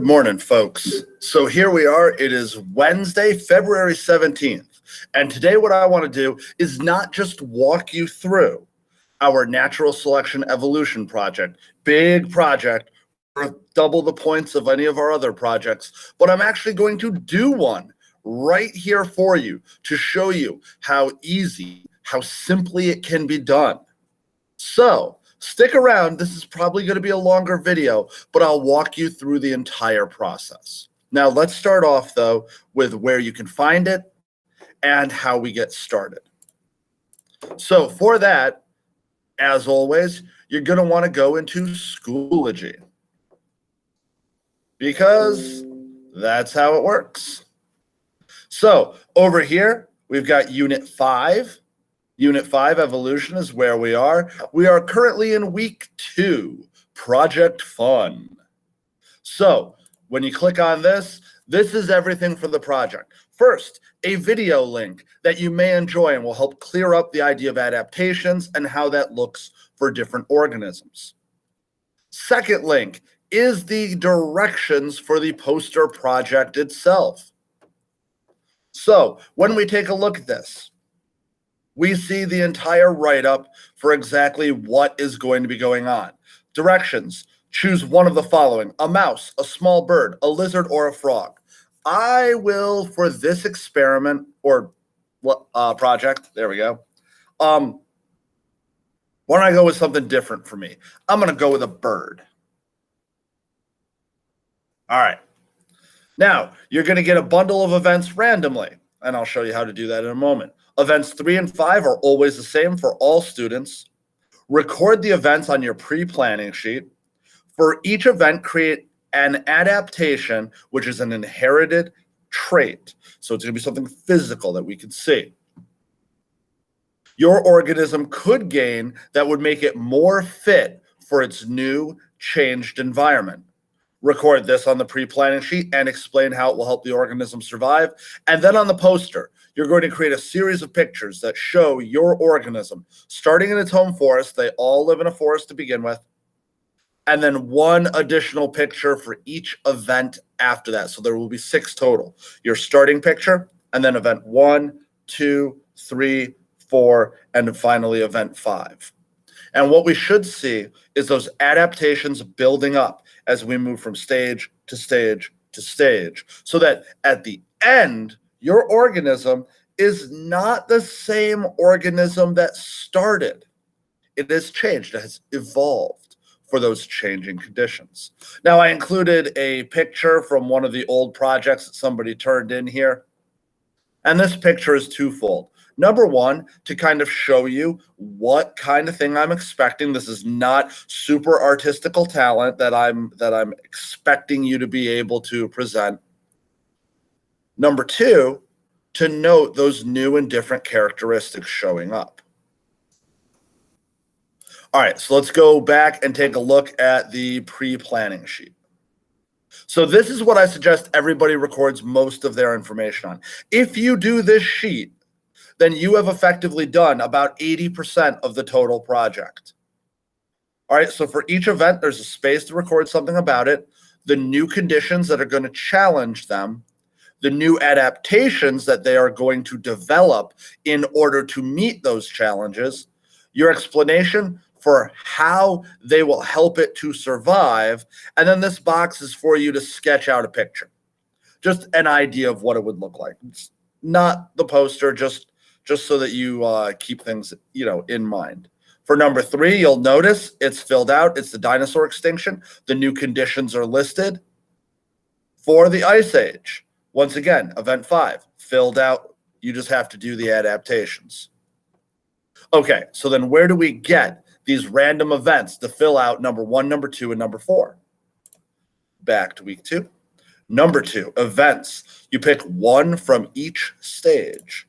Good morning, folks. So here we are. It is Wednesday, February 17th. And today what I want to do is not just walk you through our natural selection evolution project, big project, worth double the points of any of our other projects, but I'm actually going to do one right here for you to show you how easy, how simply it can be done. So stick around. This is probably going to be a longer video, but I'll walk you through the entire process. Now, let's start off, though, with where you can find it and how we get started. So for that, as always, you're going to want to go into Schoology because that's how it works. So over here, we've got Unit 5. Unit 5, Evolution, is where we are. We are currently in Week 2, Project Fun. So when you click on this, this is everything for the project. First, a video link that you may enjoy and will help clear up the idea of adaptations and how that looks for different organisms. Second link is the directions for the poster project itself. So when we take a look at this, we see the entire write-up for exactly what is going to be going on. Directions: choose one of the following: a mouse, a small bird, a lizard, or a frog. I will, for this experiment or project, there we go. Why don't I go with something different for me? I'm going to go with a bird. All right. Now, you're going to get a bundle of events randomly, and I'll show you how to do that in a moment. Events 3 and 5 are always the same for all students. Record the events on your pre-planning sheet. For each event, create an adaptation, which is an inherited trait. So it's going to be something physical that we can see. Your organism could gain that would make it more fit for its new changed environment. Record this on the pre-planning sheet and explain how it will help the organism survive. And then on the poster, you're going to create a series of pictures that show your organism starting in its home forest. They all live in a forest to begin with. And then one additional picture for each event after that. So there will be 6 total. Your starting picture, and then event 1, 2, 3, 4, and finally event 5. And what we should see is those adaptations building up as we move from stage to stage to stage, so that at the end, your organism is not the same organism that started. It has changed. It has evolved for those changing conditions. Now, I included a picture from one of the old projects that somebody turned in here. And this picture is twofold. Number one, to kind of show you what kind of thing I'm expecting. This is not super artistical talent that I'm expecting you to be able to present. Number two, to note those new and different characteristics showing up. All right, so let's go back and take a look at the pre-planning sheet. So this is what I suggest everybody records most of their information on. If you do this sheet, then you have effectively done about 80% of the total project. All right, so for each event, there's a space to record something about it, the new conditions that are going to challenge them, the new adaptations that they are going to develop in order to meet those challenges, your explanation for how they will help it to survive, and then this box is for you to sketch out a picture. Just an idea of what it would look like. It's not the poster, just so that you keep things, in mind. For number 3, you'll notice it's filled out. It's the dinosaur extinction. The new conditions are listed. For the Ice Age, once again, event 5, filled out. You just have to do the adaptations. Okay, so then where do we get these random events to fill out number 1, number 2, and number 4? Back to week 2. Number 2, events. You pick one from each stage.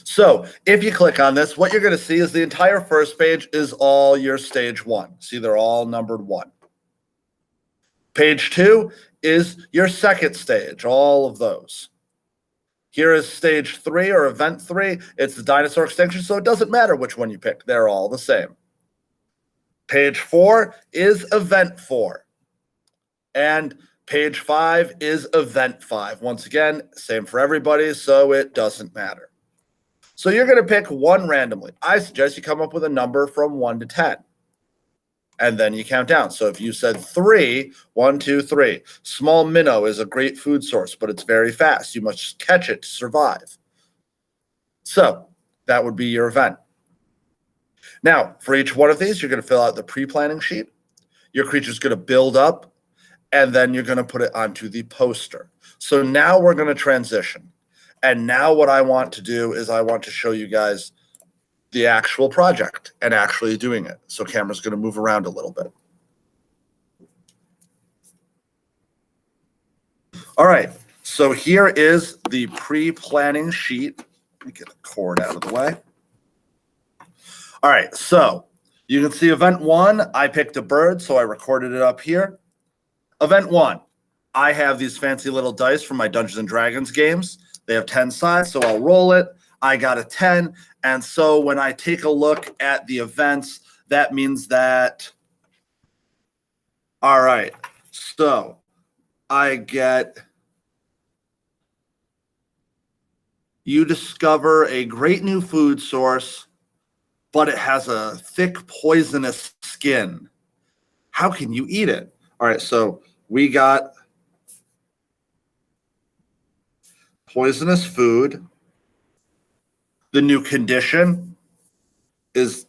So if you click on this, what you're going to see is the entire first page is all your stage 1. See, they're all numbered 1. Page 2 is your second stage, all of those. Here is stage 3 or event 3. It's the dinosaur extinction, so it doesn't matter which one you pick. They're all the same. Page 4 is event 4. And page 5 is event 5. Once again, same for everybody, so it doesn't matter. So you're going to pick one randomly. I suggest you come up with a number from 1 to 10. And then you count down. So if you said 3, 1, 2, 3. Small minnow is a great food source, but it's very fast. You must catch it to survive. So that would be your event. Now, for each one of these, you're going to fill out the pre-planning sheet. Your creature's going to build up, and then you're going to put it onto the poster. So now we're going to transition. And now what I want to do is I want to show you guys the actual project and actually doing it. So camera's going to move around a little bit. All right, so here is the pre-planning sheet. Let me get the cord out of the way. All right, so you can see event 1, I picked a bird, so I recorded it up here. Event 1, I have these fancy little dice from my Dungeons and Dragons games. They have 10 sides, so I'll roll it. I got a 10, and so when I take a look at the events, that means that, all right, so I get, you discover a great new food source, but it has a thick, poisonous skin. How can you eat it? All right, so we got poisonous food. The new condition is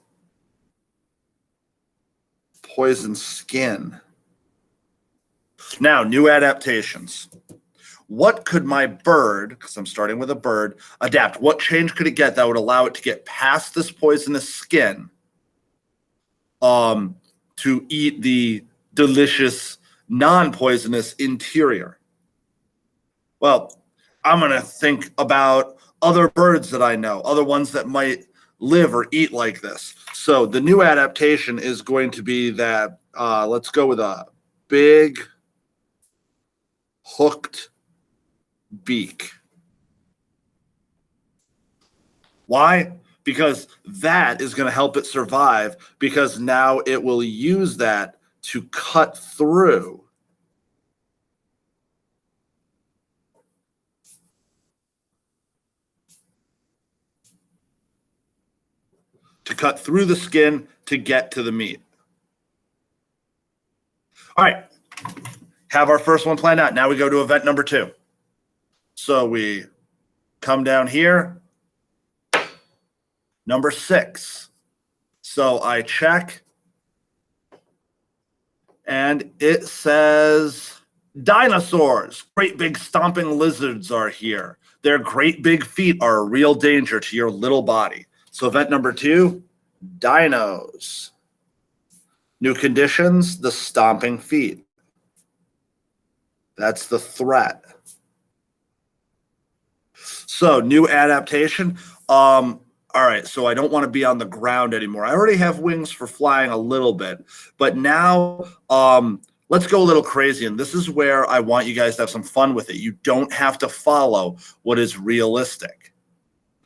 poison skin. Now, new adaptations. What could my bird, because I'm starting with a bird, adapt? What change could it get that would allow it to get past this poisonous skin to eat the delicious, non-poisonous interior? Well, I'm going to think about other birds that I know, other ones that might live or eat like this. So the new adaptation is going to be that, let's go with a big hooked beak. Why? Because that is going to help it survive, because now it will use that to cut through the skin to get to the meat. All right, have our first one planned out. Now we go to event number 2. So we come down here, number 6. So I check, and it says dinosaurs. Great big stomping lizards are here. Their great big feet are a real danger to your little body. So event number 2, dinos. New conditions, the stomping feet. That's the threat. So new adaptation. All right, so I don't want to be on the ground anymore. I already have wings for flying a little bit, but now let's go a little crazy. And this is where I want you guys to have some fun with it. You don't have to follow what is realistic.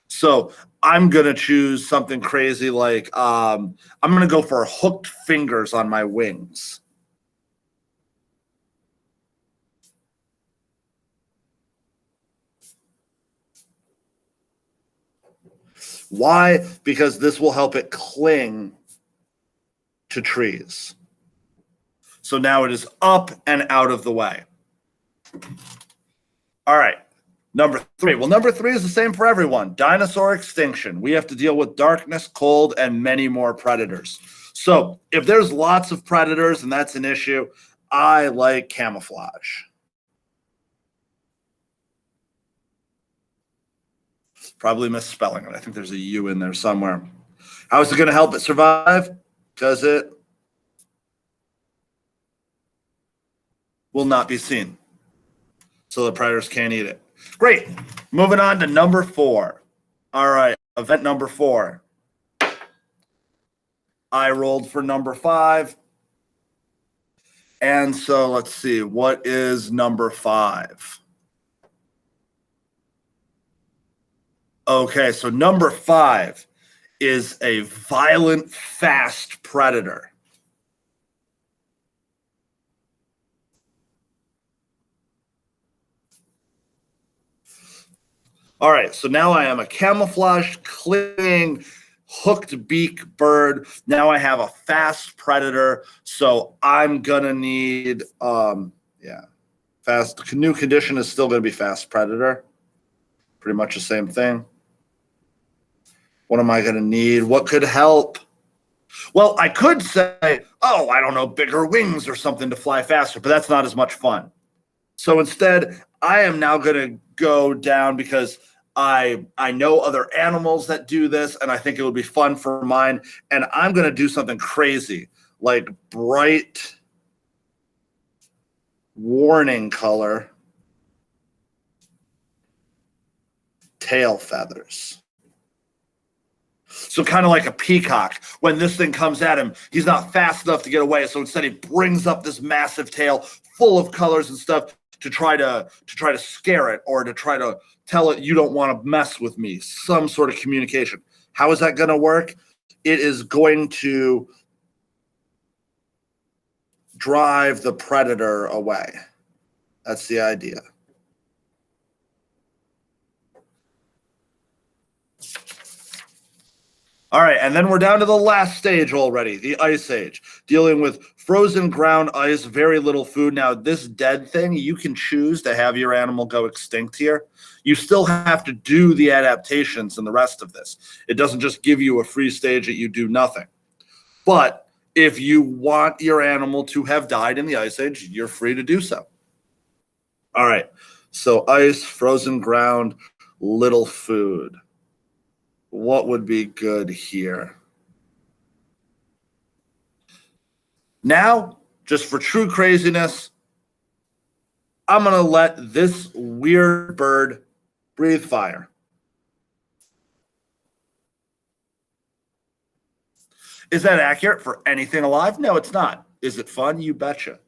So I'm going to choose something crazy like I'm going to go for hooked fingers on my wings. Why? Because this will help it cling to trees. So now it is up and out of the way. All right. Number 3. Well, number 3 is the same for everyone. Dinosaur extinction. We have to deal with darkness, cold, and many more predators. So if there's lots of predators and that's an issue, I like camouflage. Probably misspelling it. I think there's a U in there somewhere. How is it going to help it survive? Because it will not be seen. So the predators can't eat it. Great. Moving on to number 4. All right. Event number 4. I rolled for number 5. And so let's see. What is number 5? Okay, so number 5 is a violent, fast predator. All right, so now I am a camouflaged, clinging, hooked beak bird. Now I have a fast predator, so I'm gonna need fast. New condition is still gonna be fast predator. Pretty much the same thing. What am I gonna need? What could help? Well, I could say, oh, I don't know, bigger wings or something to fly faster, but that's not as much fun. So instead, I am now going to go down because I know other animals that do this, and I think it would be fun for mine. And I'm going to do something crazy, like bright warning color tail feathers. So kind of like a peacock, when this thing comes at him, he's not fast enough to get away. So instead, he brings up this massive tail full of colors and stuff to try to scare it, or to try to tell it you don't want to mess with me. Some sort of communication. How is that going to work? It is going to drive the predator away. That's the idea. All right, and then we're down to the last stage already, the ice age, dealing with frozen ground ice, very little food. Now, this dead thing, you can choose to have your animal go extinct here. You still have to do the adaptations and the rest of this. It doesn't just give you a free stage that you do nothing. But if you want your animal to have died in the ice age, you're free to do so. All right, so ice, frozen ground, little food. What would be good here? Now, just for true craziness, I'm going to let this weird bird breathe fire. Is that accurate for anything alive? No, it's not. Is it fun? You betcha.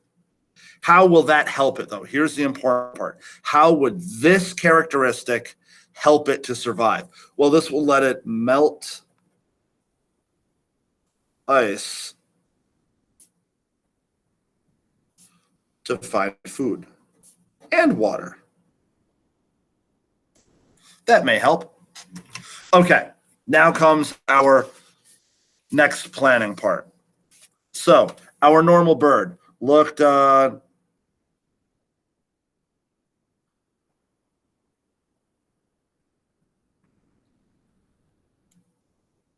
How will that help it, though? Here's the important part. How would this characteristic help it to survive? Well, this will let it melt ice to find food and water. That may help. Okay, now comes our next planning part. So our normal bird looked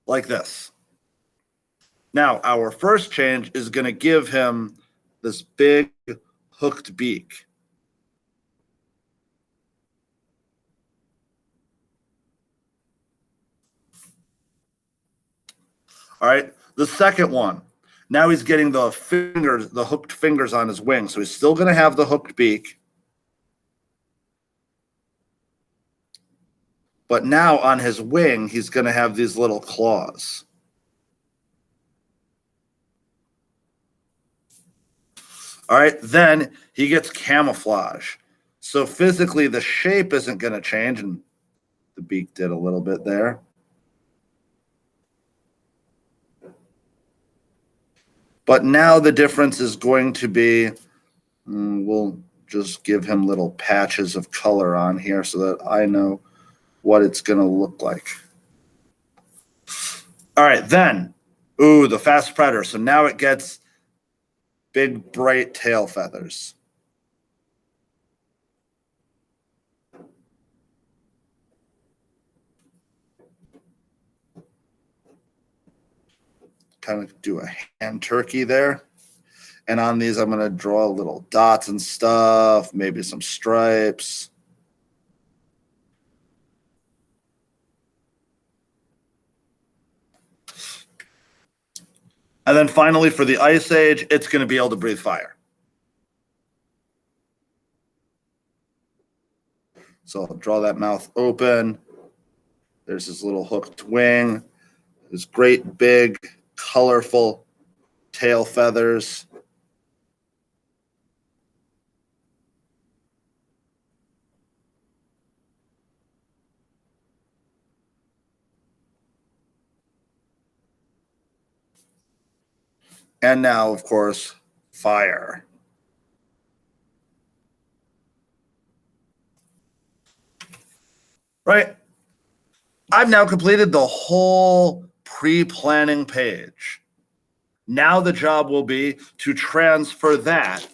like this. Now our first change is going to give him this big hooked beak. All right, the second one. Now he's getting the fingers, the hooked fingers on his wing. So he's still going to have the hooked beak. But now on his wing, he's going to have these little claws. All right, then he gets camouflage. So physically, the shape isn't going to change, and the beak did a little bit there. But now the difference is going to be, we'll just give him little patches of color on here so that I know what it's going to look like. All right, then, the fast predator. So now it gets big, bright tail feathers. Kind of do a hand turkey there. And on these, I'm going to draw little dots and stuff, maybe some stripes. And then finally, for the ice age, it's going to be able to breathe fire. So I'll draw that mouth open. There's his little hooked wing, his great big, colorful tail feathers. And now, of course, fire. right? I've now completed the whole pre-planning page. Now the job will be to transfer that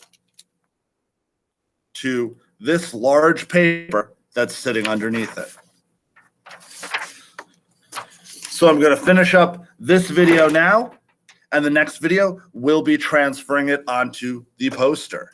to this large paper that's sitting underneath it. So I'm going to finish up this video now, and the next video will be transferring it onto the poster.